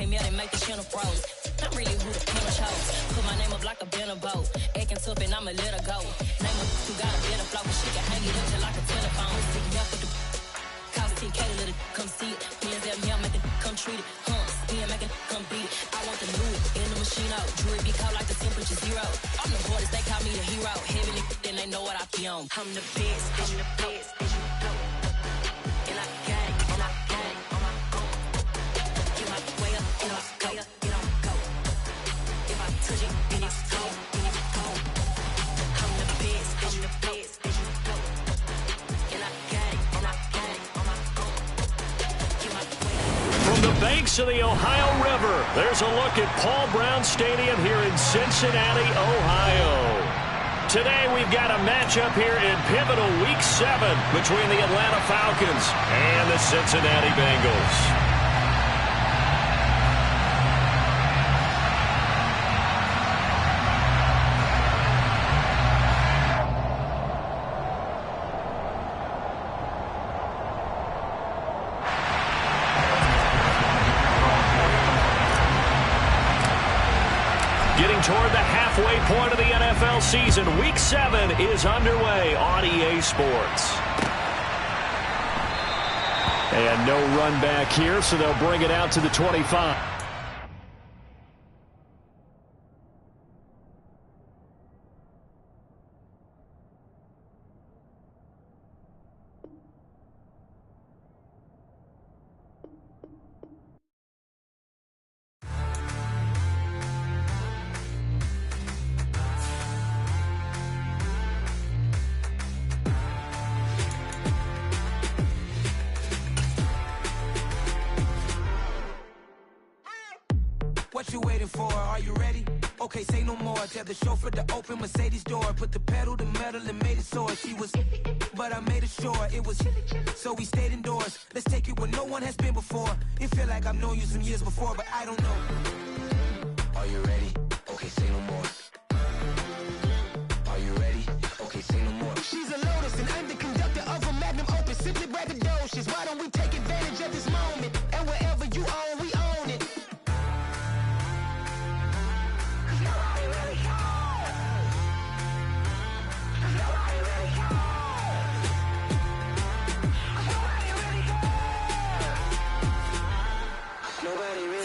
came here and make the channel froze. I'm really who the panel chose. Put my name up like a banner boat. Acting tough and I'ma let her go. Name her who got a better flow, but she can hang it up just like a telephone. Sticky up with the call TK to let it come see it. Me and them here make it come treat it. Spin make it come beat it. I want the new in the machine out. Jewelry be cold like the temperature zero. I'm the hardest, they call me the hero. Heavenly, then they know what I be on. I'm the best, I'm the best, and you know. And I got it, and I got it on my own. Get my way up, get off, go, get on, go. If I touch it, then it's cold, then it's cold. I'm the best, I'm the best, and you know. And I got it, and I got it on my own. Get my way up. From the banks of the Ohio River, there's a look at Paul Brown Stadium here in Cincinnati, Ohio. Today we've got a matchup here in pivotal Week 7 between the Atlanta Falcons and the Cincinnati Bengals. Getting toward the halfway point of the NFL season, Week 7 is underway on EA Sports. And no run back here, so they'll bring it out to the 25. What you waiting for? Are you ready? Okay, say no more. Tell the chauffeur to open Mercedes door. Put the pedal to metal and made it soar. She was, but I made it sure it was. So we stayed indoors. Let's take it where no one has been before. It feel like I've known you some years before, but I don't know. Are you ready? Okay, say no more. Are you ready? Okay, say no more. She's a Lotus and I'm the conductor of a Magnum Opus. Simply braggadocious. Why don't we take advantage of this moment? And wherever you own, we own it.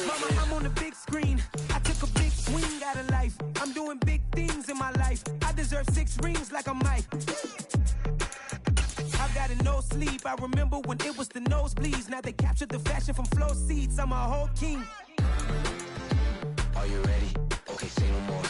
Mama, I'm on the big screen. I took a big swing out of life. I'm doing big things in my life. I deserve 6 rings like a Mike. I've got no sleep. I remember when it was the nosebleeds. Now they captured the fashion from floor seats. I'm a whole king. Are you ready? Okay, say no more.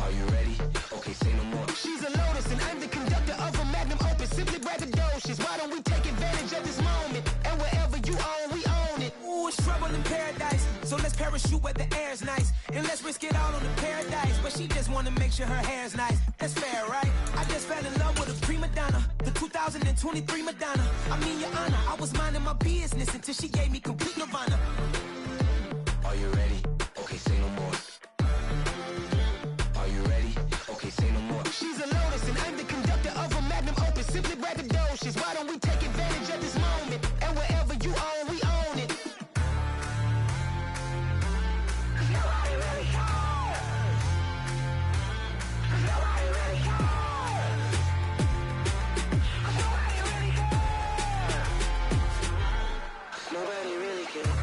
Are you ready? Okay, say no more. She's a Lotus and I'm the conductor of a Magnum Opus. Simply braggadocious. Why don't we take advantage of this moment? And wherever you own, we own it. Ooh, it's trouble in paradise. So let's parachute where the air's nice. And let's risk it all on the paradise. But she just wanna make sure her hair's nice. That's fair, right? I just fell in love with a prima donna. The 2023 Madonna. I mean, your honor, I was minding my business until she gave me complete nirvana. Are you ready? Okay, say no more. Are you ready? Okay, say no more. She's a Lotus and I'm the conductor of a Magnum Opus. Simply braggadocious. Why don't we take advantage of this moment? And wherever you own, we own it. Nobody really cares. Nobody really cares. Nobody really cares. Nobody really cares.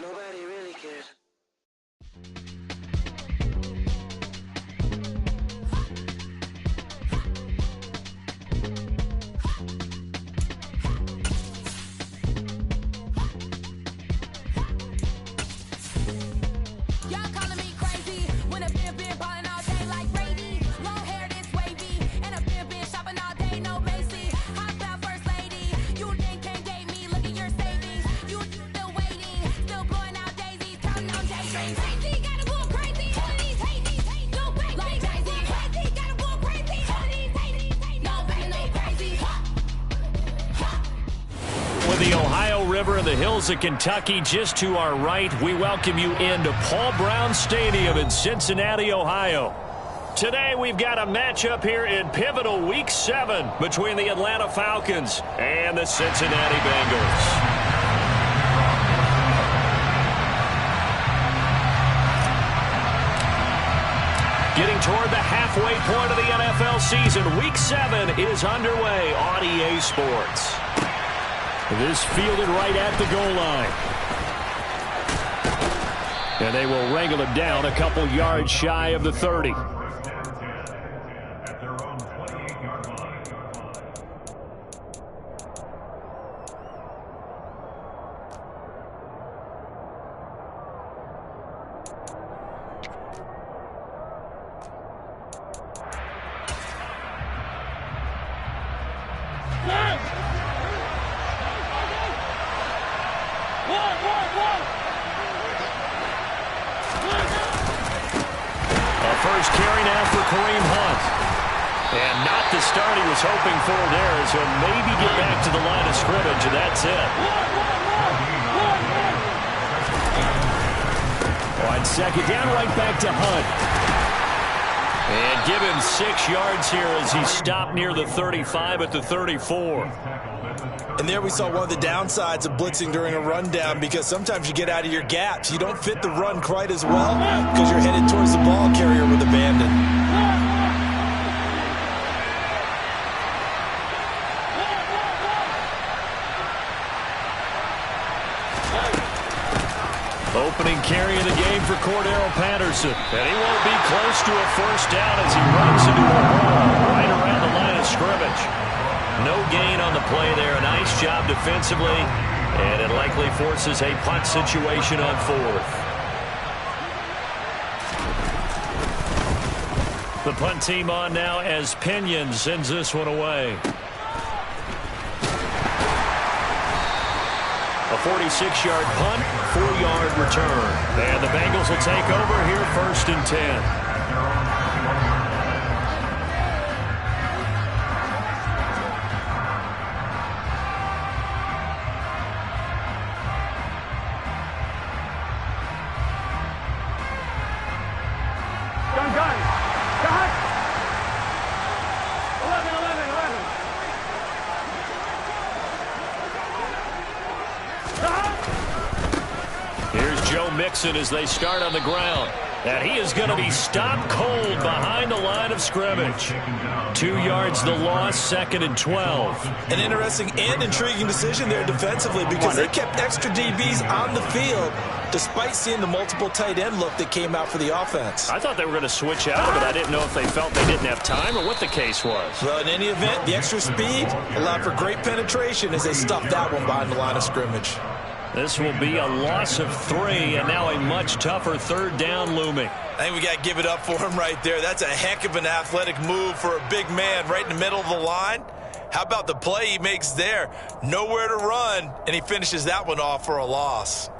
Nobody really cares. Y'all calling me crazy when a been ballin' all day like Brady. Long hair this wavy, and a been shopping all day, no Macy. Hot about first lady, you think can't date me? Look at your savings, you still waiting, still blowing out daisies, counting on daydreams. Crazy, gotta go crazy. All of these hate, no crazy. Like crazy, crazy, gotta go crazy. All of these hate, no crazy. With the Ohio River River in the hills of Kentucky. Just to our right, we welcome you into Paul Brown Stadium in Cincinnati, Ohio. Today we've got a matchup here in pivotal Week 7 between the Atlanta Falcons and the Cincinnati Bengals. Getting toward the halfway point of the NFL season, Week 7 is underway on EA Sports. This fielded right at the goal line. And they will wrangle him down a couple yards shy of the 30. First carry now for Kareem Hunt. And not the start he was hoping for there, as he'll maybe get back to the line of scrimmage, and that's it. On second down, right back to Hunt. And give him 6 yards here as he stopped near the 35 at the 34. And there we saw one of the downsides of blitzing during a rundown, because sometimes you get out of your gaps. You don't fit the run quite as well because you're headed towards the ball carrier with abandon. Opening carry of the game for Cordero Patterson. And he won't be close to a first down as he runs into a hole right around the line of scrimmage. No gain on the play there. Nice job defensively. And it likely forces a punt situation on 4th. The punt team on now as Pinion sends this one away. A 46-yard punt, 4-yard return. And the Bengals will take over here 1st and 10. As they start on the ground, and he is going to be stopped cold behind the line of scrimmage. 2 yards the loss, 2nd and 12. An interesting and intriguing decision there defensively, because they kept extra DBs on the field despite seeing the multiple tight end look that came out for the offense. I thought they were going to switch out, but I didn't know if they felt they didn't have time or what the case was. Well, in any event, the extra speed allowed for great penetration as they stuffed that one behind the line of scrimmage. This will be a loss of 3, and now a much tougher 3rd down looming. I think we got to give it up for him right there. That's a heck of an athletic move for a big man right in the middle of the line. How about the play he makes there? Nowhere to run, and he finishes that one off for a loss.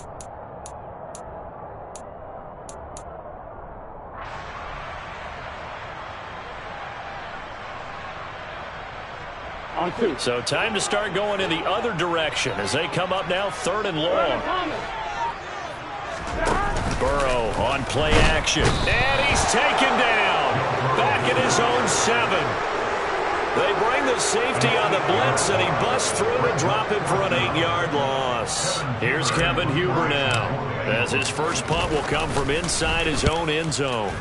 So time to start going in the other direction as they come up now 3rd and long. Burrow on play action. And he's taken down. Back at his own 7. They bring the safety on the blitz, and he busts through to drop him for an 8-yard loss. Here's Kevin Huber now, as his first punt will come from inside his own end zone.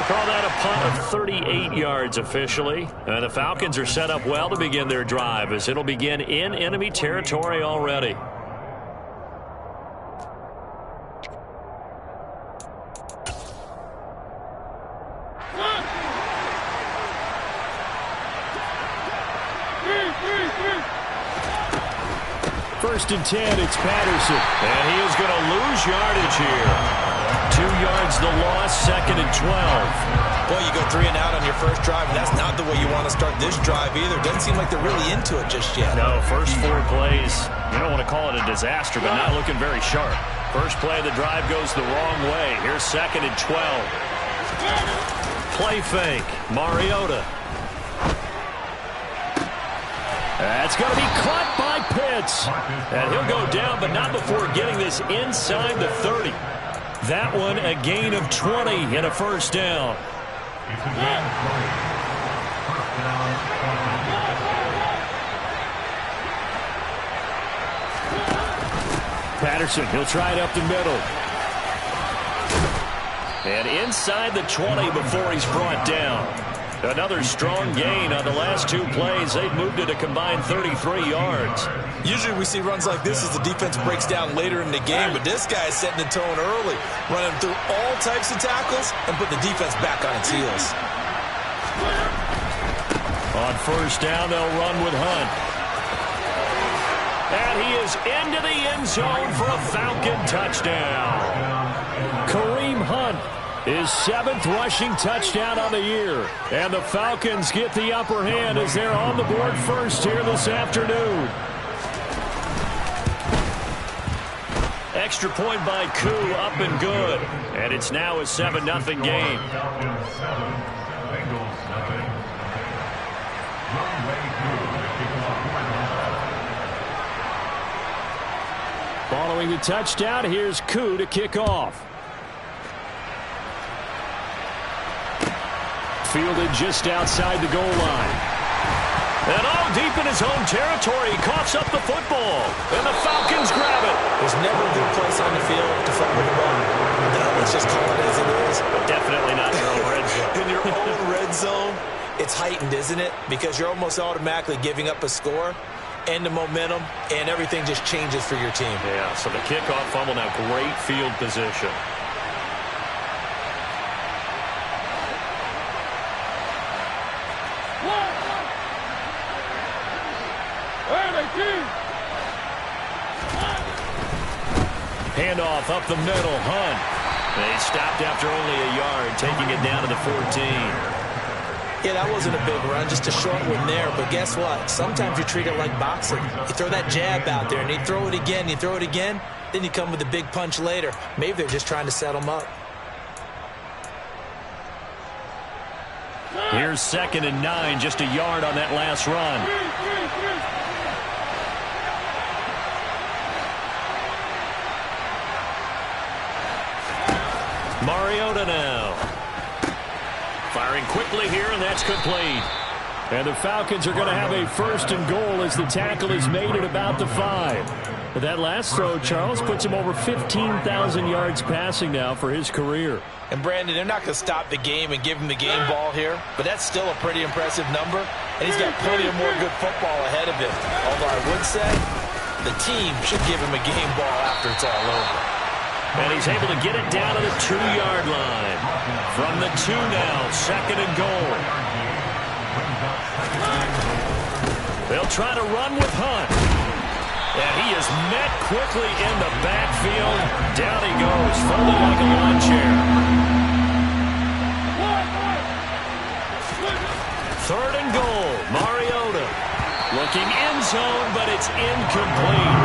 Call that a punt of 38 yards officially. And the Falcons are set up well to begin their drive, as it'll begin in enemy territory already. First and 10, it's Patterson. And he is going to lose yardage here. 2 yards the loss, 2nd and 12. Boy, you go 3 and out on your first drive, and that's not the way you want to start this drive either. Doesn't seem like they're really into it just yet. No, first 4 plays. You don't want to call it a disaster, but not looking very sharp. First play of the drive goes the wrong way. Here's 2nd and 12. Play fake. Mariota. That's going to be caught by Pitts. And he'll go down, but not before getting this inside the 30. That one a gain of 20 and a first down. Patterson, he'll try it up the middle. And inside the 20 before he's brought down. Another strong gain on the last 2 plays. They've moved it a combined 33 yards. Usually we see runs like this as the defense breaks down later in the game, but this guy is setting the tone early, running through all types of tackles and put the defense back on its heels. On first down, they'll run with Hunt. And he is into the end zone for a Falcon touchdown. Kareem Hunt, his 7th rushing touchdown on the year. And the Falcons get the upper hand as they're on the board first here this afternoon. Extra point by Koo, up and good. And it's now a 7-0 game. Following the touchdown, here's Koo to kick off. Fielded just outside the goal line. And deep in his own territory, he coughs up the football. And the Falcons grab it. There's never a good place on the field to fumble the ball. Let's just call it as it is. But definitely not in your own red zone. In your own red zone, it's heightened, isn't it? Because you're almost automatically giving up a score and the momentum, and everything just changes for your team. Yeah, so the kickoff fumble, now great field position. Handoff up the middle, Hunt. They stopped after only a yard, taking it down to the 14. Yeah, that wasn't a big run, just a short one there. But guess what? Sometimes you treat it like boxing. You throw that jab out there, and you throw it again, then you come with a big punch later. Maybe they're just trying to set them up. Here's 2nd and 9, just a yard on that last run. Mariota now. Firing quickly here, and that's complete. And the Falcons are going to have a 1st and goal as the tackle is made at about the 5. But that last throw, Charles, puts him over 15,000 yards passing now for his career. And, Brandon, they're not going to stop the game and give him the game ball here, but that's still a pretty impressive number, and he's got plenty of more good football ahead of him. Although I would say the team should give him a game ball after it's all over. And he's able to get it down to the 2-yard line. From the 2 now, 2nd and goal. They'll try to run with Hunt. And he is met quickly in the backfield. Down he goes, folded like a lawn chair. 3rd and goal, Mariota. Looking end zone, but it's incomplete.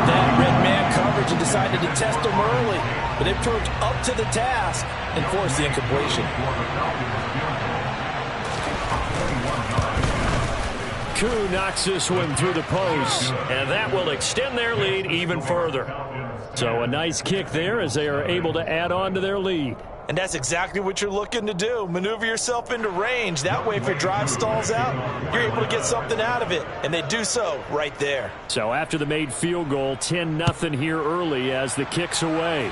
That red man coverage and decided to test him early. But they proved up to the task and forced the incompletion. Koo knocks this one through the post, and that will extend their lead even further. So a nice kick there as they are able to add on to their lead. And that's exactly what you're looking to do. Maneuver yourself into range. That way, if your drive stalls out, you're able to get something out of it. And they do so right there. So after the made field goal, 10-0 here early as the kick's away.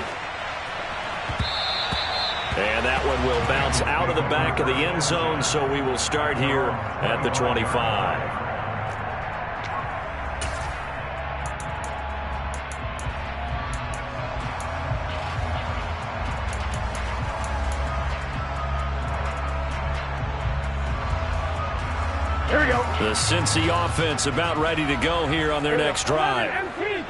And that one will bounce out of the back of the end zone, so we will start here at the 25. Here we go. The Cincy offense about ready to go here on their next drive.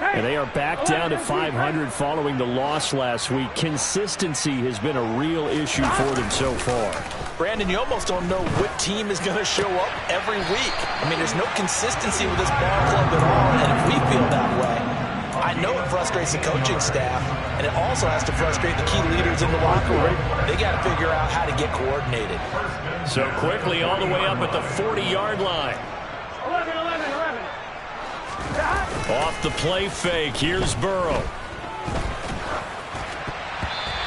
And they are back down to 500 following the loss last week. Consistency has been a real issue for them so far. Brandon, you almost don't know what team is going to show up every week. I mean, there's no consistency with this ball club at all, and if we feel that way, I know it frustrates the coaching staff, and it also has to frustrate the key leaders in the locker room. They got to figure out how to get coordinated. So quickly all the way up at the 40-yard line. 11. Off the play fake, here's Burrow.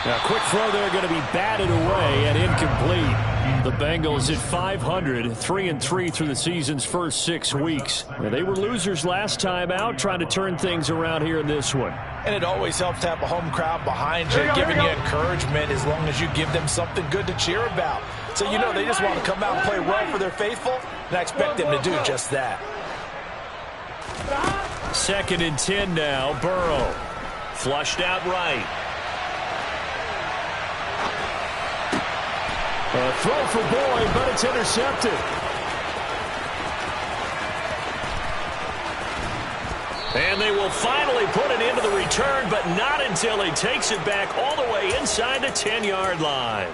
Now, quick throw there, going to be batted away and incomplete. The Bengals at 500, 3-3 through the season's first 6 weeks. Now, they were losers last time out, trying to turn things around here in this one. And it always helps to have a home crowd behind you, giving you encouragement as long as you give them something good to cheer about. So you know they just want to come out and play well for their faithful, and I expect them to do just that. 2nd and 10 now, Burrow. Flushed out right. A throw for Boyd, but it's intercepted. And they will finally put it into the return, but not until he takes it back all the way inside the 10-yard line.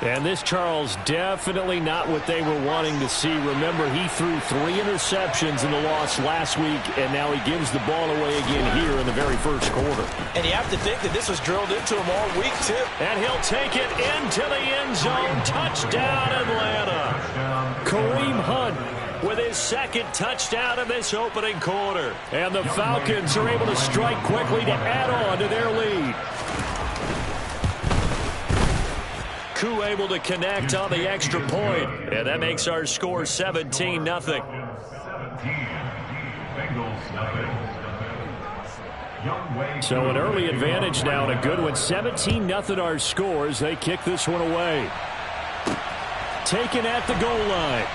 And this, Charles, definitely not what they were wanting to see. Remember, he threw 3 interceptions in the loss last week, and now he gives the ball away again here in the very first quarter. And you have to think that this was drilled into him all week, too. And he'll take it into the end zone. Touchdown, Atlanta. Kareem Hunt with his 2nd touchdown of this opening quarter. And the Falcons are able to strike quickly to add on to their lead. Koo able to connect on the extra point, and that makes our score 17-0. So an early advantage now, and a good one. 17-0 our score as they kick this one away. Taken at the goal line.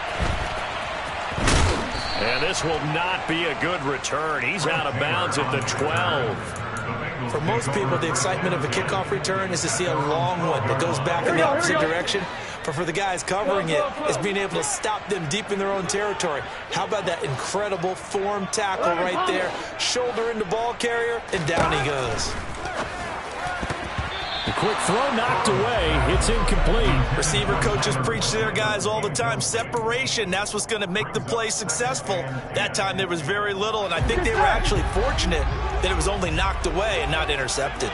And this will not be a good return. He's out of bounds at the 12. For most people, the excitement of a kickoff return is to see a long one that goes back in the opposite direction. But for the guys covering it, it's being able to stop them deep in their own territory. How about that incredible form tackle right there? Shoulder into ball carrier, and down he goes. The quick throw knocked away. It's incomplete. Receiver coaches preach to their guys all the time. Separation, that's what's going to make the play successful. That time there was very little, and I think they were actually fortunate that it was only knocked away and not intercepted.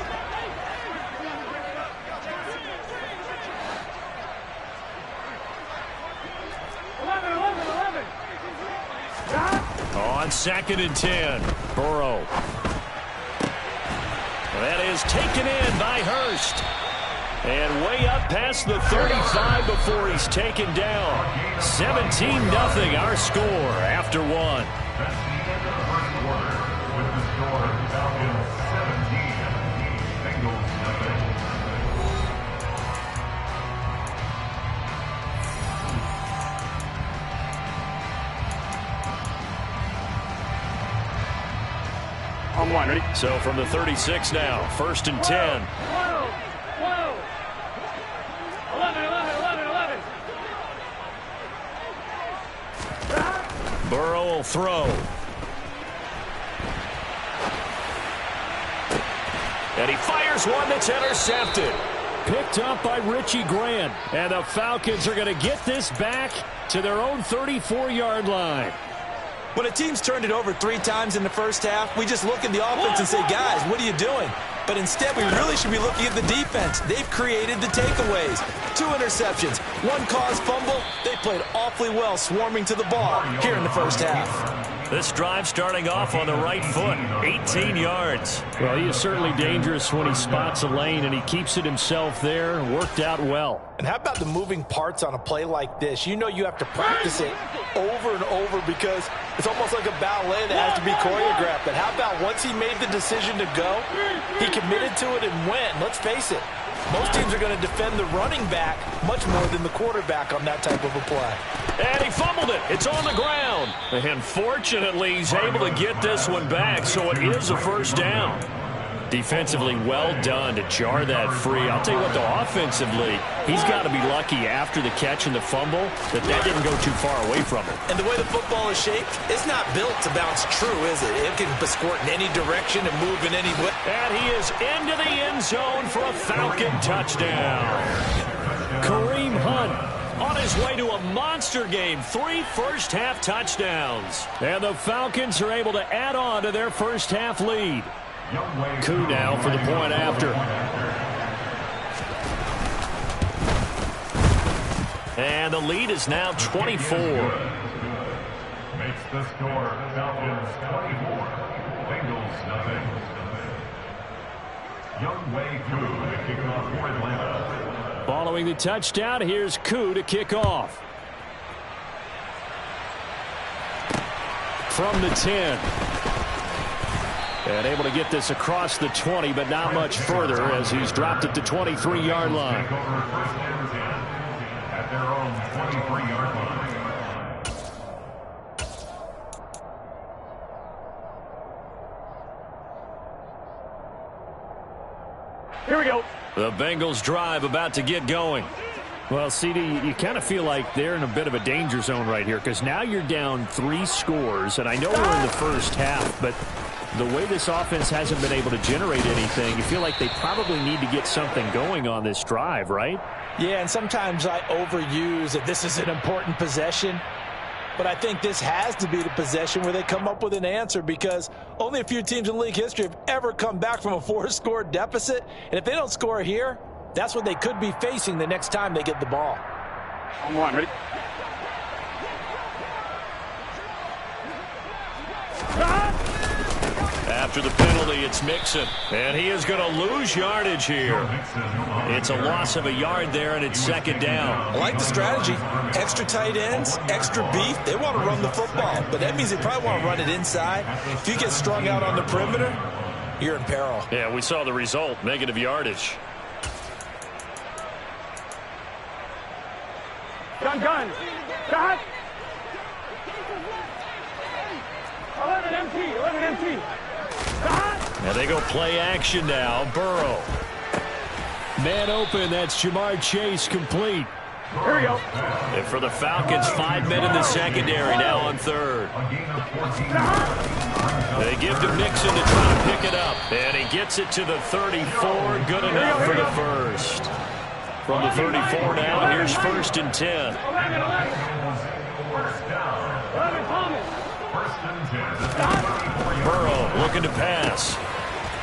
On 2nd and 10, Burrow. That is taken in by Hurst. And way up past the 35 before he's taken down. 17-0 our score after one. On 1, ready? So from the 36 now, 1st and 10. Whoa. 11. Burrow will throw. And he fires one that's intercepted. Picked up by Richie Grant. And the Falcons are going to get this back to their own 34-yard line. When a team's turned it over 3 times in the first half, we just look at the offense and say, guys, what are you doing? But instead, we really should be looking at the defense. They've created the takeaways. 2 interceptions, 1 caused fumble. They played awfully well swarming to the ball here in the first half. This drive starting off on the right foot, 18 yards. Well, he is certainly dangerous when he spots a lane, and he keeps it himself there. Worked out well. And how about the moving parts on a play like this? You know you have to practice it over and over because it's almost like a ballet that has to be choreographed. But how about once he made the decision to go, he committed to it and went. Let's face it, most teams are going to defend the running back much more than the quarterback on that type of a play. And he fumbled it. It's on the ground. And fortunately, he's able to get this one back, so it is a first down. Defensively well done to jar that free. I'll tell you what, though, offensively, he's got to be lucky after the catch and the fumble that didn't go too far away from him. And the way the football is shaped, it's not built to bounce true, is it? It can squirt in any direction and move in any way. And he is into the end zone for a Falcon touchdown. Kareem Hunt on his way to a monster game. 3 first-half touchdowns. And the Falcons are able to add on to their first-half lead. Coup now for the point after. And the lead is now 24. Makes the score Falcons 24, Bengals nothing. Young Wei Koo to kick off for Atlanta. Following the touchdown, here's Koo to kick off. From the 10. And able to get this across the 20, but not much further as he's dropped it to 23-yard line. At their own 23-yard line. Here we go. The Bengals drive about to get going. Well, CD, you kind of feel like they're in a bit of a danger zone right here because now you're down 3 scores, and I know we're in the first half, but the way this offense hasn't been able to generate anything, you feel like they probably need to get something going on this drive, right? Yeah, and sometimes I overuse that this is an important possession. But I think this has to be the possession where they come up with an answer because only a few teams in league history have ever come back from a 4-score deficit. And if they don't score here, that's what they could be facing the next time they get the ball. On one, ready? After the penalty, it's Mixon. And he is going to lose yardage here. It's a loss of a yard there, and it's second down. I like the strategy. Extra tight ends, extra beef. They want to run the football, but that means they probably want to run it inside. If you get strung out on the perimeter, you're in peril. Yeah, we saw the result, negative yardage. Gun. Got. 11 empty. And they go play action now. Burrow. Man open. That's Jamar Chase complete. Here we go. And for the Falcons, 5 men in the secondary now on third. They give to Mixon to try to pick it up. And he gets it to the 34. Good enough for the first. From the 34 now, here's 1st and 10. 11 Thomas. Burrow looking to pass.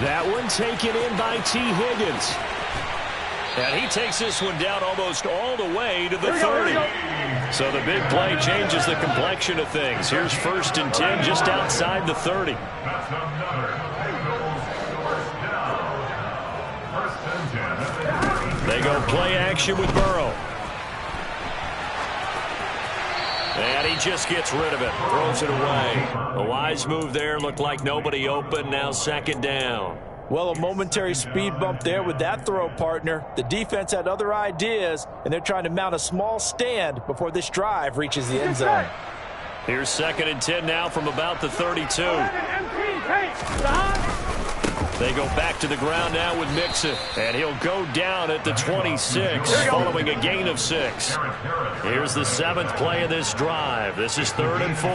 That one taken in by T. Higgins. And he takes this one down almost all the way to the 30. So the big play changes the complexion of things. Here's 1st and 10 just outside the 30. That's another first down. 1st and 10. They go play action with Burrow. And he just gets rid of it. Throws it away. A wise move there. Looked like nobody open. Now 2nd down. Well, a momentary speed bump there with that throw, partner. The defense had other ideas, and they're trying to mount a small stand before this drive reaches the end zone. Here's 2nd and 10 now from about the 32. They go back to the ground now with Mixon. And he'll go down at the 26 following a gain of 6. Here's the 7th play of this drive. This is 3rd and 4.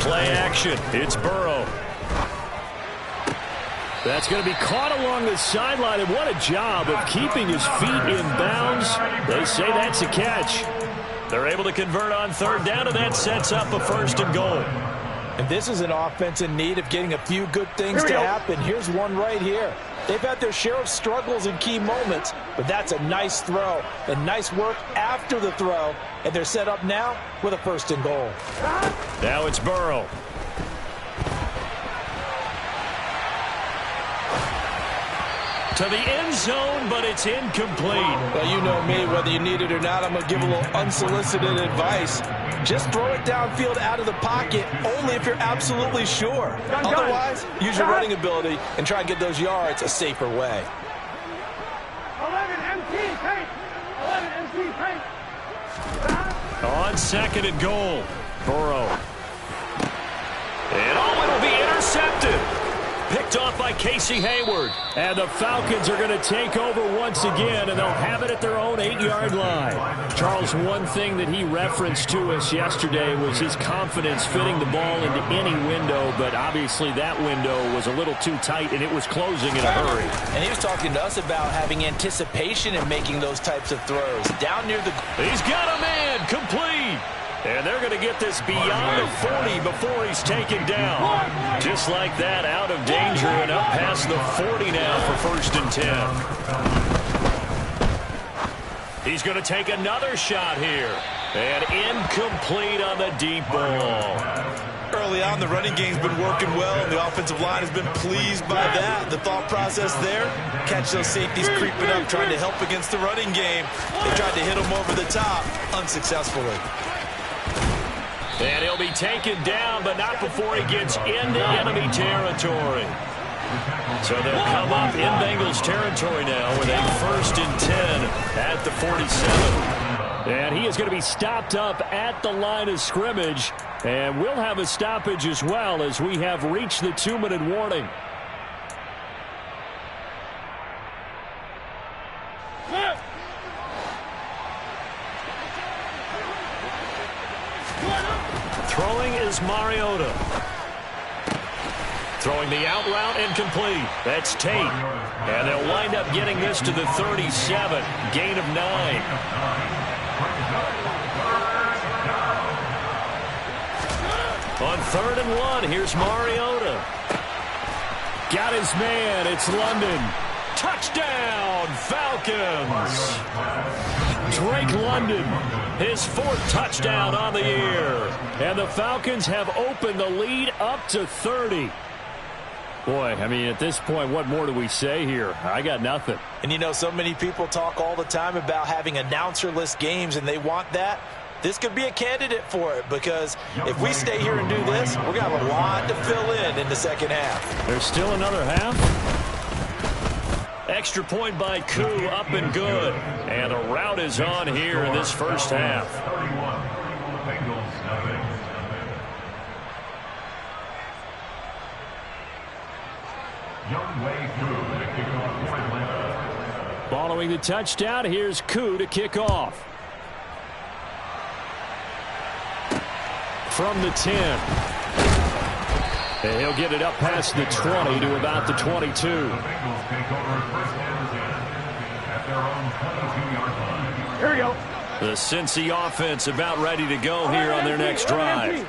Play action. It's Burrow. That's going to be caught along the sideline, and what a job of keeping his feet in bounds. They say that's a catch. They're able to convert on 3rd down, and that sets up a 1st and goal. And this is an offense in need of getting a few good things to happen. Here's one right here. They've had their share of struggles in key moments, but that's a nice throw and nice work after the throw. And they're set up now with a 1st and goal. Now it's Burrow. To the end zone, but it's incomplete. Well, you know me, whether you need it or not, I'm going to give a little unsolicited advice. Just throw it downfield out of the pocket only if you're absolutely sure. Otherwise, use your running ability and try and get those yards a safer way. 11 empty, paint. 11 empty, paint. On 2nd and goal, Burrow. And it'll be intercepted. Picked off by Casey Hayward. And the Falcons are going to take over once again, and they'll have it at their own 8-yard line. Charles, one thing that he referenced to us yesterday was his confidence fitting the ball into any window, but obviously that window was a little too tight, and it was closing in a hurry. And he was talking to us about having anticipation in making those types of throws. Down near the... He's got a man, complete. And they're going to get this beyond the 40 before he's taken down. Just like that, out of danger and up past the 40 now for 1st and 10. He's going to take another shot here. And incomplete on the deep ball. Early on, the running game's been working well, and the offensive line has been pleased by that. The thought process there, catch those safeties creeping up, trying to help against the running game. They tried to hit them over the top, unsuccessfully. And he'll be taken down, but not before he gets into enemy territory. So they'll come up in Bengals territory now with a 1st and 10 at the 47. And he is going to be stopped up at the line of scrimmage. And we'll have a stoppage as well as we have reached the 2-minute warning. Throwing is Mariota. Throwing the out route incomplete. That's Tate. And they'll wind up getting this to the 37. Gain of 9. On 3rd and 1, here's Mariota. Got his man. It's London. Touchdown, Falcons. Drake London, his 4th touchdown on the year. And the Falcons have opened the lead up to 30. Boy, I mean, at this point, what more do we say here? I got nothing. And you know, so many people talk all the time about having announcer-less games, and they want that. This could be a candidate for it, because if we stay here and do this, we're going to have a lot to fill in the second half. There's still another half. Extra point by Koo, up and good. And a rout is on here in this first half. Following the touchdown, here's Koo to kick off. From the 10. And he'll get it up past the 20 to about the 22. Here we go. The Cincy offense about ready to go here on their next drive.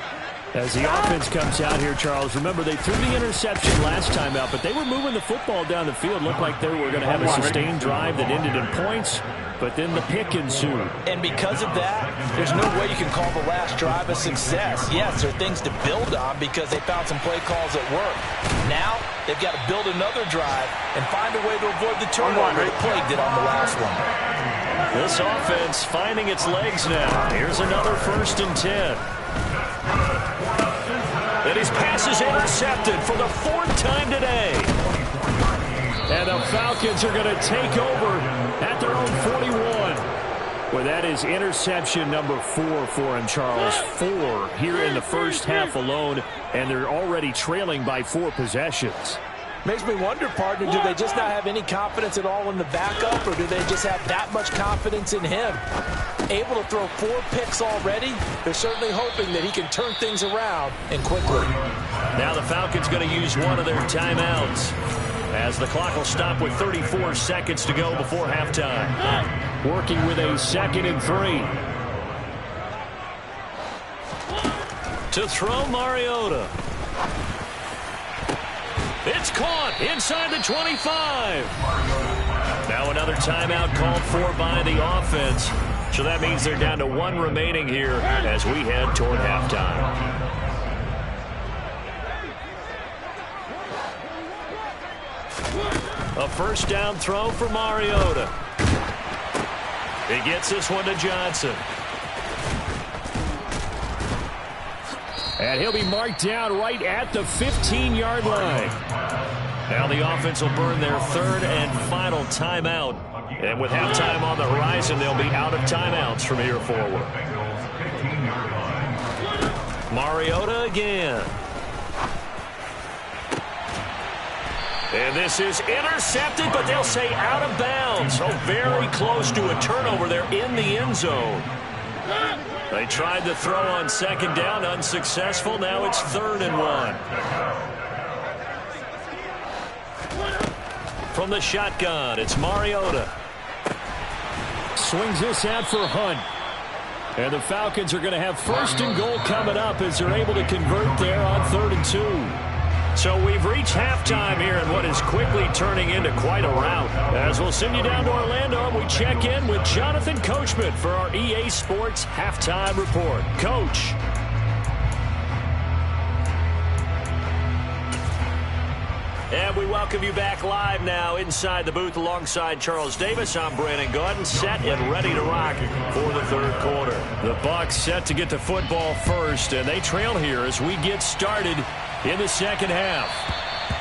As the offense comes out here, Charles, remember they threw the interception last time out, but they were moving the football down the field. Looked like they were going to have a sustained drive that ended in points, but then the pick ensued. And because of that, there's no way you can call the last drive a success. Yes, there are things to build on because they found some play calls that work. Now, they've got to build another drive and find a way to avoid the turnover that plagued it on the last one. This offense finding its legs now. Here's another 1st and 10. And his pass is intercepted for the 4th time today. And the Falcons are going to take over at their own 41. Well, that is interception number 4 for him, Charles. 4 here in the first half alone, and they're already trailing by 4 possessions. Makes me wonder, partner, do they just not have any confidence at all in the backup, or do they just have that much confidence in him? Able to throw 4 picks already, they're certainly hoping that he can turn things around and quickly. Now the Falcons going to use one of their timeouts as the clock will stop with 34 seconds to go before halftime. Working with a 2nd and 3. To throw Mariota. It's caught inside the 25. Now another timeout called for by the offense. So that means they're down to 1 remaining here as we head toward halftime. A 1st down throw for Mariota. He gets this one to Johnson. And he'll be marked down right at the 15-yard line. Now the offense will burn their 3rd and final timeout. And with halftime on the horizon, they'll be out of timeouts from here forward. Mariota again. And this is intercepted, but they'll say out of bounds. So very close to a turnover there in the end zone. They tried to throw on 2nd down, unsuccessful. Now it's 3rd and 1. From the shotgun, it's Mariota. Swings this out for Hunt. And the Falcons are going to have 1st and goal coming up as they're able to convert there on 3rd and 2. So we've reached halftime here in what is quickly turning into quite a rout. As we'll send you down to Orlando, and we check in with Jonathan Coachman for our EA Sports Halftime Report. Coach. And we welcome you back live now inside the booth alongside Charles Davis. I'm Brandon Gaudin, set and ready to rock for the 3rd quarter. The Bucs set to get the football first, and they trail here as we get started in the 2nd half.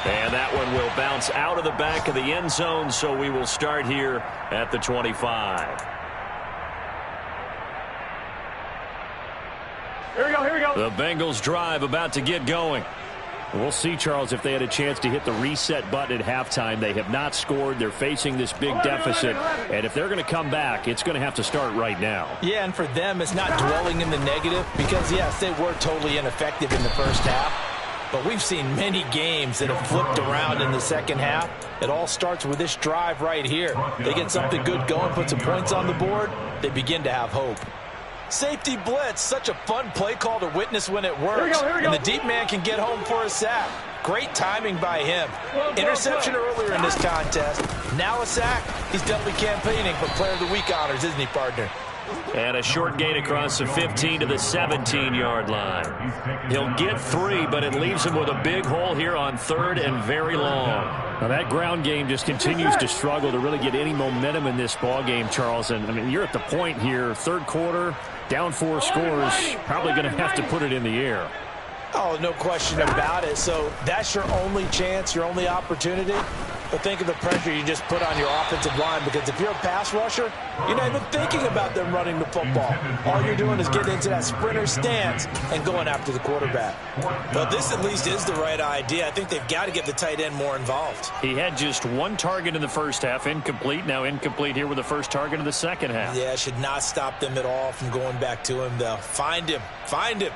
And that one will bounce out of the back of the end zone, so we will start here at the 25. Here we go, here we go. The Bengals drive about to get going. We'll see, Charles, if they had a chance to hit the reset button at halftime. They have not scored. They're facing this big deficit. And if they're going to come back, it's going to have to start right now. Yeah, and for them, it's not dwelling in the negative because, yes, they were totally ineffective in the first half. But we've seen many games that have flipped around in the 2nd half. It all starts with this drive right here. They get something good going, put some points on the board, they begin to have hope. Safety blitz, such a fun play call to witness when it works. Here we go. And the deep man can get home for a sack. Great timing by him. Interception earlier in this contest. Now a sack. He's doubly campaigning for Player of the Week honors, isn't he, partner? And a short gain across the 15 to the 17-yard line. He'll get 3, but it leaves him with a big hole here on 3rd and very long. Now that ground game just continues to struggle to really get any momentum in this ball game, Charles. And I mean, you're at the point here, 3rd quarter, down 4 scores, probably going to have to put it in the air. Oh, no question about it. So that's your only chance, your only opportunity. But think of the pressure you just put on your offensive line, because if you're a pass rusher, you're not even thinking about them running the football. All you're doing is getting into that sprinter stance and going after the quarterback. Well, this at least is the right idea. I think they've got to get the tight end more involved. He had just 1 target in the first half, incomplete. Now incomplete here with the first target of the 2nd half. Yeah, should not stop them at all from going back to him, though. Find him. Find him.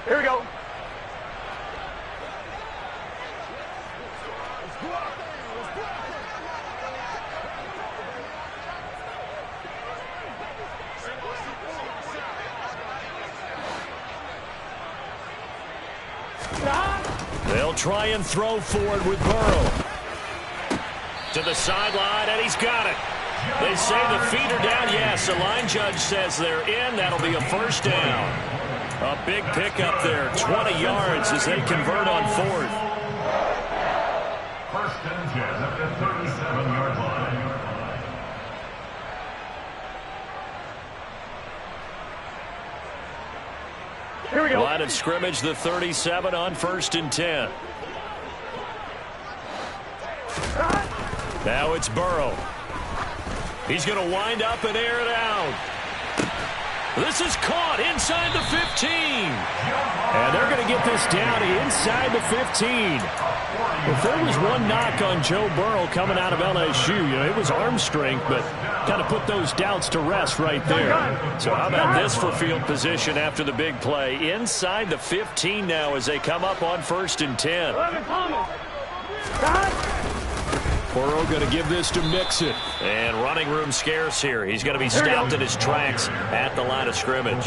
Here we go. They'll try and throw forward with Burrow. To the sideline, and he's got it. They say the feet are down. Yes, the line judge says they're in. That'll be a 1st down. A big pickup there, 20 yards as they convert on 4th. 1st and 10 at the 37-yard line. Here we go. Line of scrimmage, the 37 on 1st and 10. Now it's Burrow. He's going to wind up and air it out. This is caught inside the 15. And they're going to get this down inside the 15. If there was one knock on Joe Burrow coming out of LSU, it was arm strength, but kind of put those doubts to rest right there. So how about this for field position after the big play? Inside the 15 now as they come up on 1st and 10. Burrow going to give this to Mixon. And running room scarce here. He's going to be stopped in his tracks at the line of scrimmage.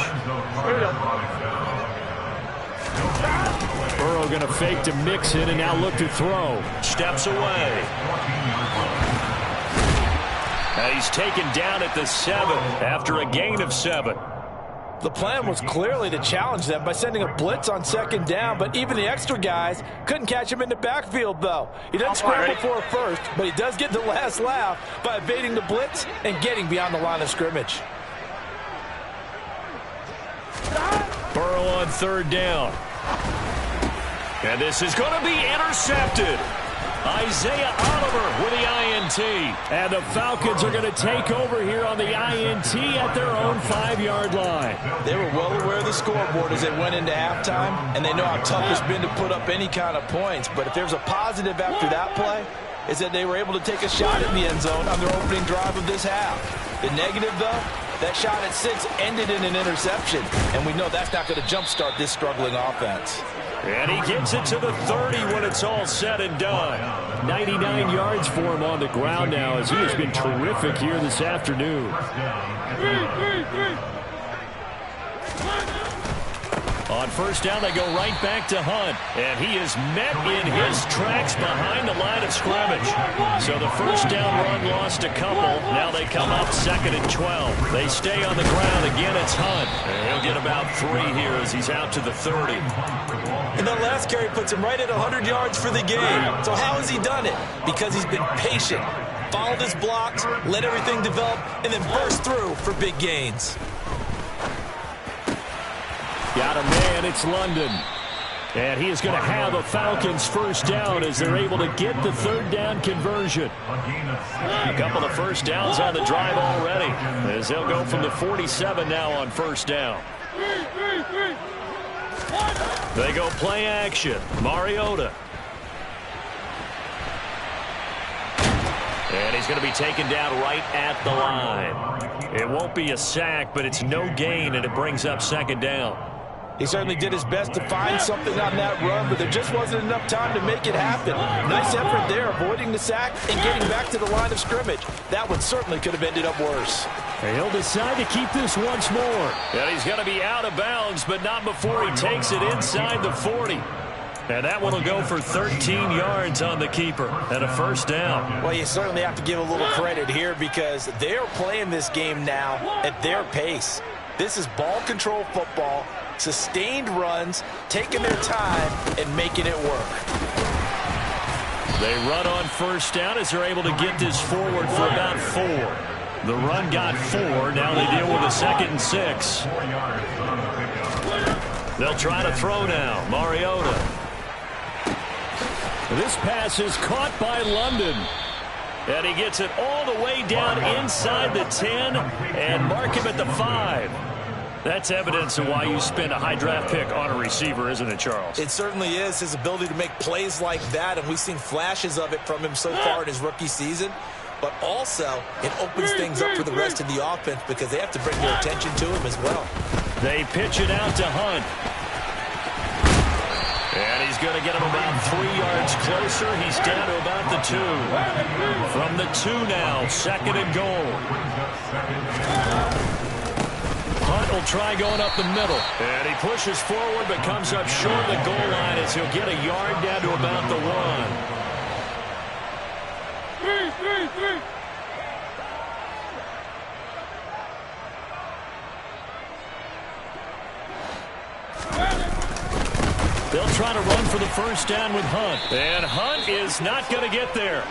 Burrow going to fake to Mixon and now look to throw. Steps away. Now he's taken down at the 7 after a gain of 7. The plan was clearly to challenge them by sending a blitz on 2nd down, but even the extra guys couldn't catch him in the backfield, though. He doesn't scramble for a first, but he does get the last laugh by evading the blitz and getting beyond the line of scrimmage. Burrow on 3rd down. And this is going to be intercepted. Isaiah Oliver with the INT. And the Falcons are going to take over here on the INT at their own 5-yard line. They were well aware of the scoreboard as they went into halftime, and they know how tough it's been to put up any kind of points. But if there's a positive after that play, is that they were able to take a shot in the end zone on their opening drive of this half. The negative, though, that shot at 6 ended in an interception, and we know that's not going to jumpstart this struggling offense. And he gets it to the 30 when it's all said and done. 99 yards for him on the ground now as he has been terrific here this afternoon. On first down, they go right back to Hunt. And he is met in his tracks behind the line of scrimmage. So the first down run lost a couple. Now they come up 2nd and 12. They stay on the ground. Again, it's Hunt. And he'll get about 3 here as he's out to the 30. And that last carry puts him right at 100 yards for the game. So how has he done it? Because he's been patient, followed his blocks, let everything develop, and then burst through for big gains. Got a man, it's London. And he is going to have a Falcons first down as they're able to get the 3rd down conversion. A couple of first downs on the drive already as they'll go from the 47 now on first down. They go play action. Mariota. And he's going to be taken down right at the line. It won't be a sack, but it's no gain, and it brings up 2nd down. He certainly did his best to find something on that run, but there just wasn't enough time to make it happen. Nice effort there, avoiding the sack and getting back to the line of scrimmage. That one certainly could have ended up worse. And he'll decide to keep this once more. And he's going to be out of bounds, but not before he takes it inside the 40. And that one will go for 13 yards on the keeper and a first down. Well, you certainly have to give a little credit here because they're playing this game now at their pace. This is ball control football, sustained runs, taking their time, and making it work. They run on first down as they're able to get this forward for about 4. The run got 4. Now they deal with a 2nd and 6. They'll try to throw now. Mariota. This pass is caught by London. And he gets it all the way down inside the 10 and mark him at the 5. That's evidence of why you spend a high draft pick on a receiver, isn't it, Charles? It certainly is, his ability to make plays like that, and we've seen flashes of it from him so far in his rookie season. But also, it opens things up for the rest of the offense because they have to bring their attention to him as well. They pitch it out to Hunt. And he's going to get him about 3 yards closer. He's down to about the 2. From the 2 now, 2nd and goal. Hunt will try going up the middle. And he pushes forward but comes up short of the goal line as he'll get a yard down to about the 1. They'll try to run for the first down with Hunt. And Hunt is not going to get there.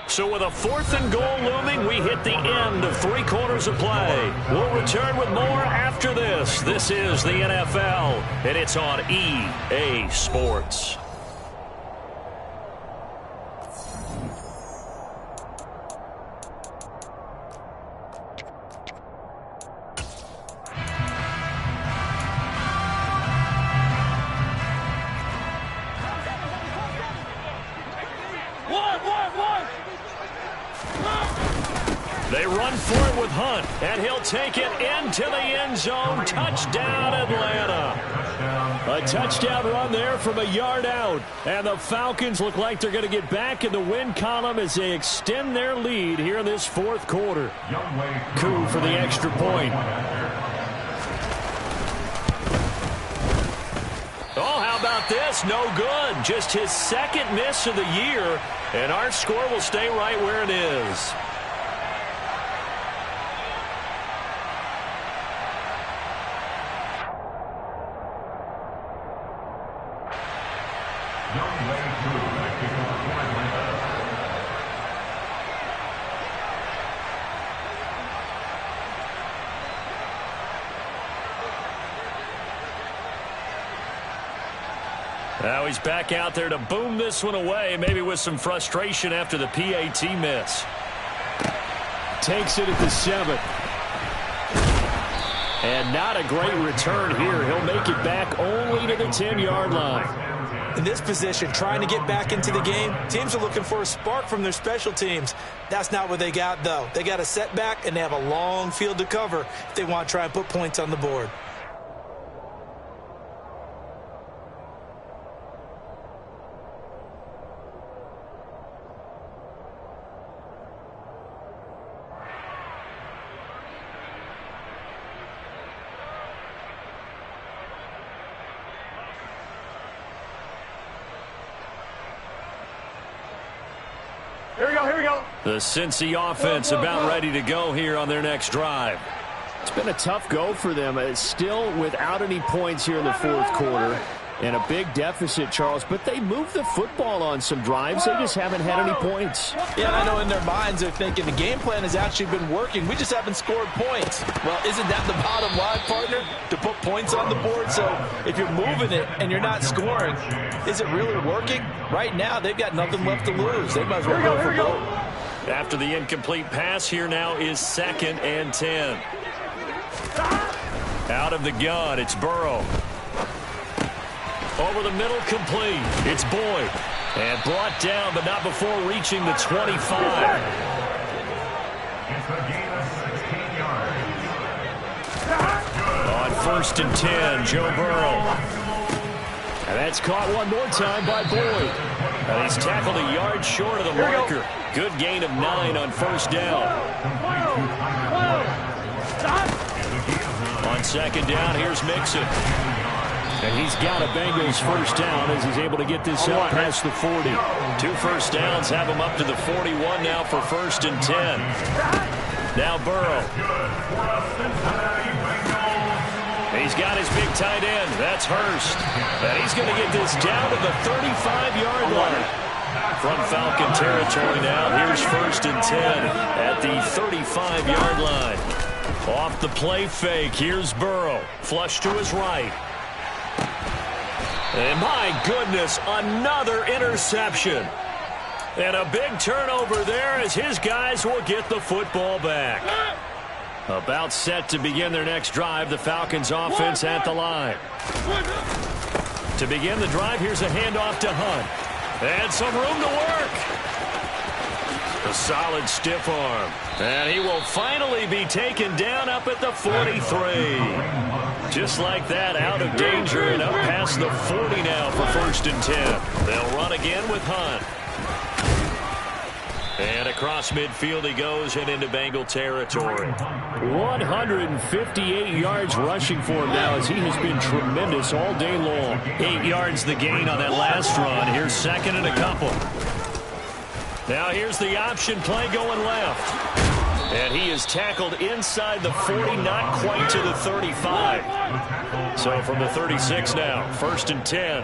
So with a 4th and goal looming, we hit the end of 3 quarters of play. We'll return with more after this. This is the NFL, and it's on EA Sports. They run for it with Hunt, and he'll take it into the end zone. Touchdown, Atlanta. A touchdown run there from a yard out. And the Falcons look like they're going to get back in the win column as they extend their lead here in this 4th quarter. Coup for the extra point. Oh, how about this? No good. Just his 2nd miss of the year. And our score will stay right where it is. Now he's back out there to boom this one away, maybe with some frustration after the PAT miss. Takes it at the 7. And not a great return here. He'll make it back only to the 10-yard line. In this position, trying to get back into the game, teams are looking for a spark from their special teams. That's not what they got, though. They got a setback, and they have a long field to cover if they want to try and put points on the board. Here we go. The Cincy offense about ready to go here on their next drive. It's been a tough go for them. It's still without any points here in the fourth quarter. And a big deficit, Charles. But they moved the football on some drives. They just haven't had any points. Yeah, I know in their minds they're thinking the game plan has actually been working. We just haven't scored points. Well, isn't that the bottom line, partner? To put points on the board? So if you're moving it and you're not scoring, is it really working? Right now, they've got nothing left to lose. They might as well go for gold. After the incomplete pass, here now is 2nd and 10. Out of the gun, it's Burrow. Over the middle, complete. It's Boyd. And brought down, but not before reaching the 25. It's a gain of 16 yards. On 1st and 10, Joe Burrow. And that's caught one more time by Boyd. And he's tackled a yard short of the marker. Good gain of 9 on 1st down. On 2nd down, here's Mixon. And he's got a Bengals first down as he's able to get this out past the 40. 2 first downs have him up to the 41 now for 1st and 10. Now Burrow. He's got his big tight end. That's Hurst. And he's going to get this down to the 35-yard line. From Falcon territory now, here's 1st and 10 at the 35-yard line. Off the play fake, here's Burrow. Flush to his right. And my goodness, another interception. And a big turnover there as his guys will get the football back. About set to begin their next drive, the Falcons offense at the line. To begin the drive, here's a handoff to Hunt. And some room to work. A solid stiff arm. And he will finally be taken down up at the 43. Just like that, out of danger and up past the 40 now for 1st and 10. They'll run again with Hunt. And across midfield he goes and into Bengal territory. 158 yards rushing for him now as he has been tremendous all day long. 8 yards the gain on that last run. Here's 2nd and a couple. Now here's the option play going left. And he is tackled inside the 40, not quite to the 35. So from the 36 now, 1st and 10.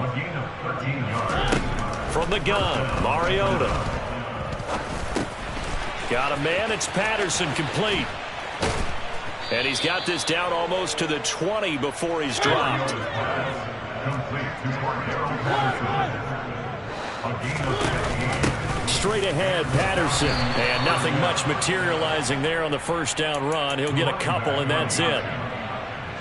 From the gun, Mariota. Got a man, it's Patterson, complete. And he's got this down almost to the 20 before he's dropped. Straight ahead, Patterson. And nothing much materializing there on the 1st down run. He'll get a couple, and that's it.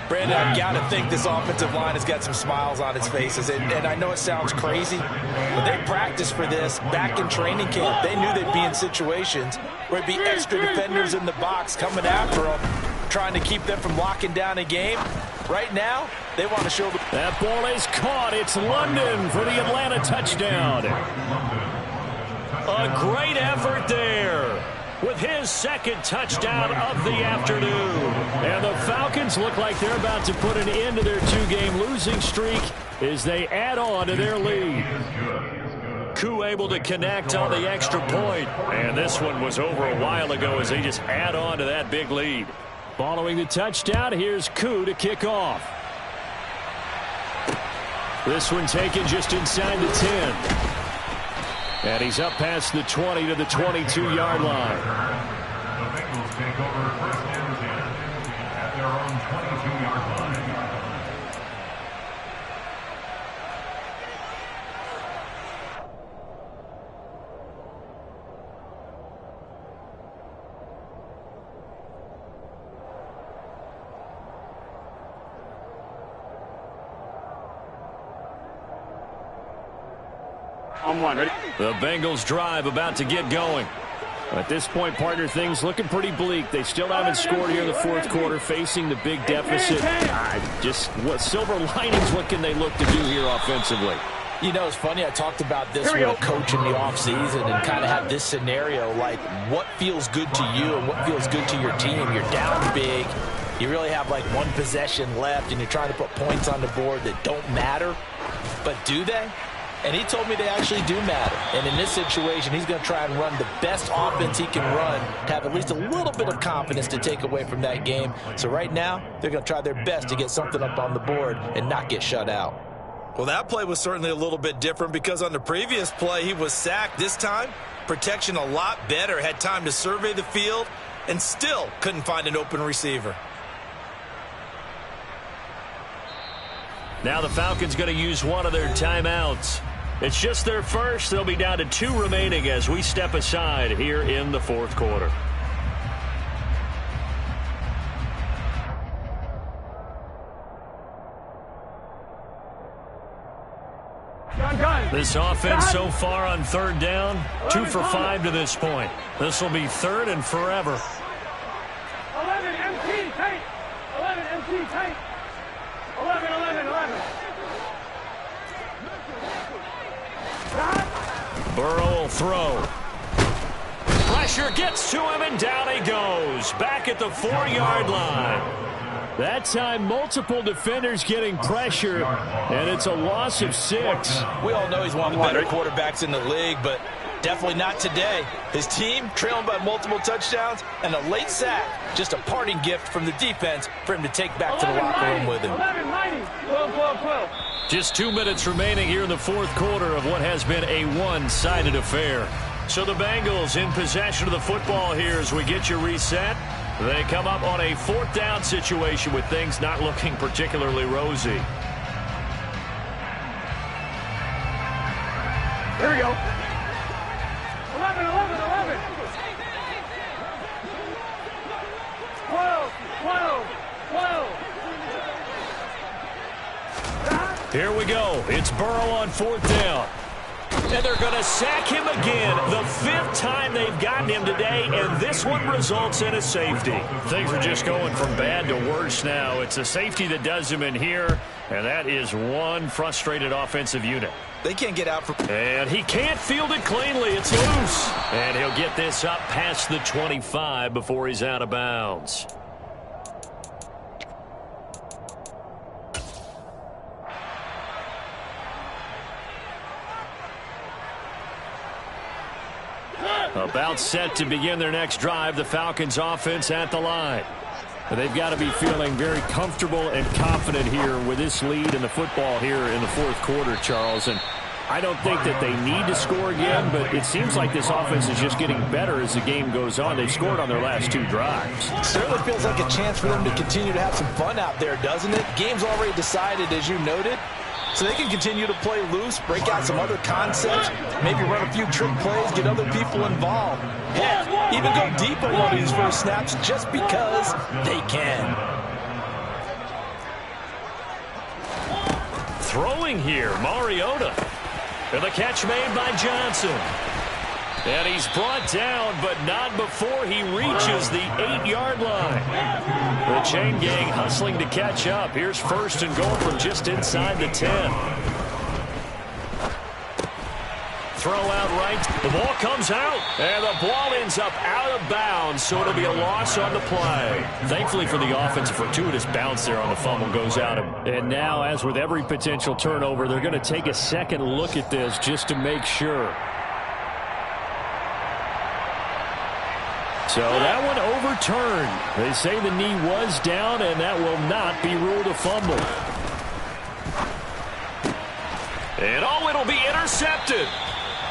Brandon, I've got to think this offensive line has got some smiles on its faces. And I know it sounds crazy, but they practiced for this back in training camp. They knew they'd be in situations where it'd be extra defenders in the box coming after them, trying to keep them from locking down a game. Right now, they want to show the... That ball is caught. It's London for the Atlanta touchdown. A great effort there with his 2nd touchdown of the afternoon. And the Falcons look like they're about to put an end to their 2-game losing streak as they add on to their lead. Koo able to connect on the extra point. And this one was over a while ago as they just add on to that big lead. Following the touchdown, here's Koo to kick off. This one taken just inside the 10. And he's up past the 20 to the 22-yard line. The Bengals take over 1st and 10 at their own 22-yard line. On one, ready? The Bengals drive about to get going. At this point, partner, things looking pretty bleak. They still haven't scored here in the fourth quarter, facing the big deficit. Just what silver linings, what can they look to do here offensively? You know, it's funny, I talked about this with a coach in the offseason and kind of had this scenario, like what feels good to you and what feels good to your team. You're down big. You really have like one possession left, and you're trying to put points on the board that don't matter. But do they? And he told me they actually do matter. And in this situation, he's going to try and run the best offense he can run to have at least a little bit of confidence to take away from that game. So right now, they're going to try their best to get something up on the board and not get shut out. Well, that play was certainly a little bit different because on the previous play, he was sacked. This time, protection a lot better, had time to survey the field, and still couldn't find an open receiver. Now the Falcons going to use one of their timeouts. It's just their first. They'll be down to 2 remaining as we step aside here in the fourth quarter. This offense so far on third down, 2 for 5 to this point. This will be third and forever. 11 MT tight. 11 MT tight. 11, 11, 11. Burrow will throw. Pressure gets to him, and down he goes. Back at the 4-yard line. That time, multiple defenders getting pressure, and it's a loss of 6. We all know he's one of the better quarterbacks in the league, but definitely not today. His team trailing by multiple touchdowns and a late sack. Just a parting gift from the defense for him to take back to the locker room with him. 11, 12, 12, 12. Just 2 minutes remaining here in the fourth quarter of what has been a one-sided affair. So the Bengals in possession of the football here as we get you reset. They come up on a 4th down situation with things not looking particularly rosy. Here we go. 11, 11, 11. 12, 12, 12. Here we go. It's Burrow on 4th down. And they're going to sack him again. The 5th time they've gotten him today, and this one results in a safety. Things are just going from bad to worse now. It's a safety that does him in here, and that is one frustrated offensive unit. They can't get out from... And he can't field it cleanly. It's loose. And he'll get this up past the 25 before he's out of bounds. About set to begin their next drive, the Falcons offense at the line. They've got to be feeling very comfortable and confident here with this lead in the football here in the fourth quarter, Charles. And I don't think that they need to score again, but it seems like this offense is just getting better as the game goes on. They've scored on their last 2 drives. It certainly feels like a chance for them to continue to have some fun out there, doesn't it? Game's already decided, as you noted. So they can continue to play loose, break out some other concepts, maybe run a few trick plays, get other people involved. Heck, even go deep on one of these first snaps just because they can. Throwing here, Mariota. And the catch made by Johnson. And he's brought down, but not before he reaches the 8-yard line. The chain gang hustling to catch up. Here's 1st and goal from just inside the 10. Throw out right. The ball comes out. And the ball ends up out of bounds, so it'll be a loss on the play. Thankfully for the offense, a fortuitous bounce there on the fumble goes out. And now, as with every potential turnover, they're going to take a second look at this just to make sure. So that one overturned. They say the knee was down, and that will not be ruled a fumble. And it'll be intercepted.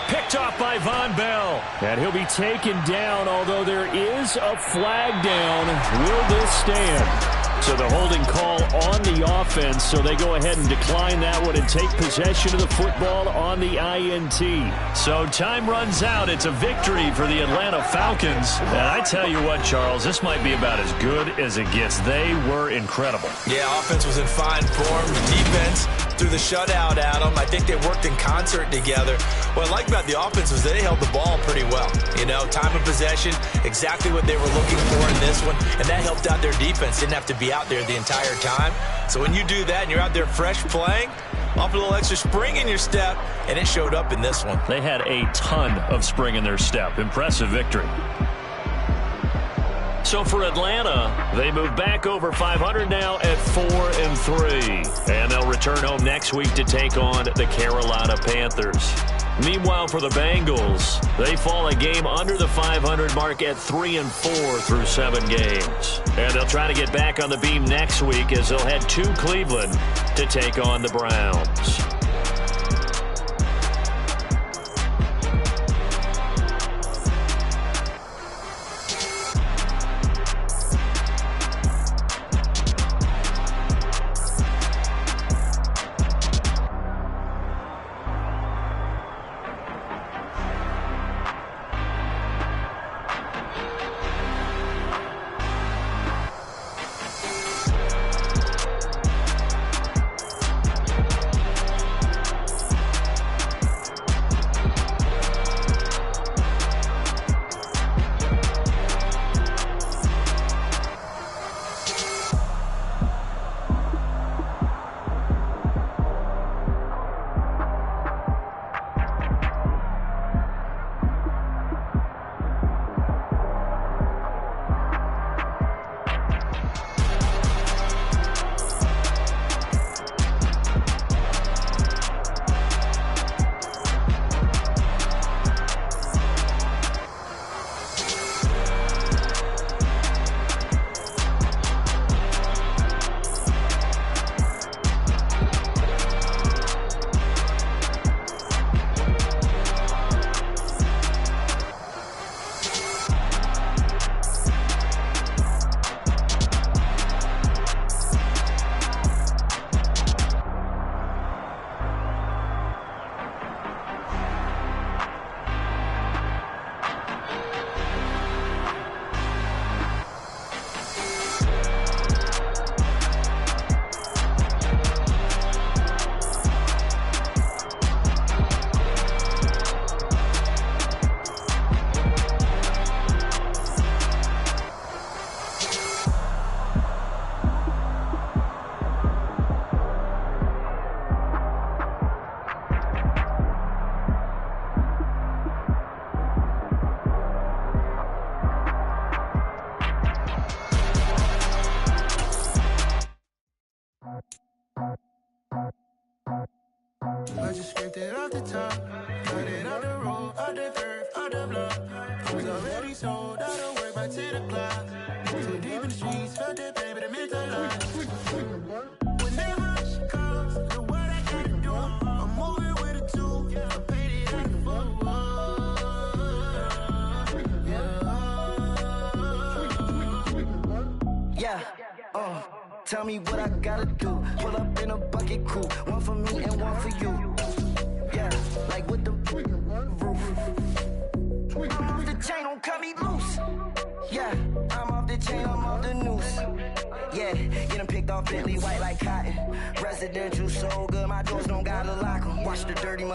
Picked off by Von Bell. And he'll be taken down, although there is a flag down. Will this stand? So the holding call on the offense, so they go ahead and decline that one and take possession of the football on the INT. So time runs out. It's a victory for the Atlanta Falcons. And I tell you what, Charles, this might be about as good as it gets. They were incredible. Yeah, offense was in fine form. The defense through the shutout, Adam. I think they worked in concert together. What I like about the offense was they held the ball pretty well. You know, time of possession, exactly what they were looking for in this one, and that helped out their defense. Didn't have to be out there the entire time. So when you do that and you're out there fresh playing, off a little extra spring in your step, and it showed up in this one. They had a ton of spring in their step. Impressive victory. So for Atlanta, they move back over 500 now at 4-3. And they'll return home next week to take on the Carolina Panthers. Meanwhile, for the Bengals, they fall a game under the 500 mark at 3-4 through 7 games. And they'll try to get back on the beam next week as they'll head to Cleveland to take on the Browns. I just scraped it off the top, cut it on the road, on the curve, on the block. Was already sold, I don't work by 10 o'clock. Too deep in the streets, felt that baby, the mental lie. Whenever she calls, know what I gotta do. I'm moving with a tool, I paid it out the book. Yeah, tell me what I gotta do. Pull up in a bucket crew, one for me and one for you. Yeah, like with the roof. I'm off the chain, don't cut me loose. Yeah, I'm off the chain, I'm off the noose. Yeah, getting picked off Bentley white like cotton. Residential so good, my doors don't gotta lock 'em. Watch the dirty money.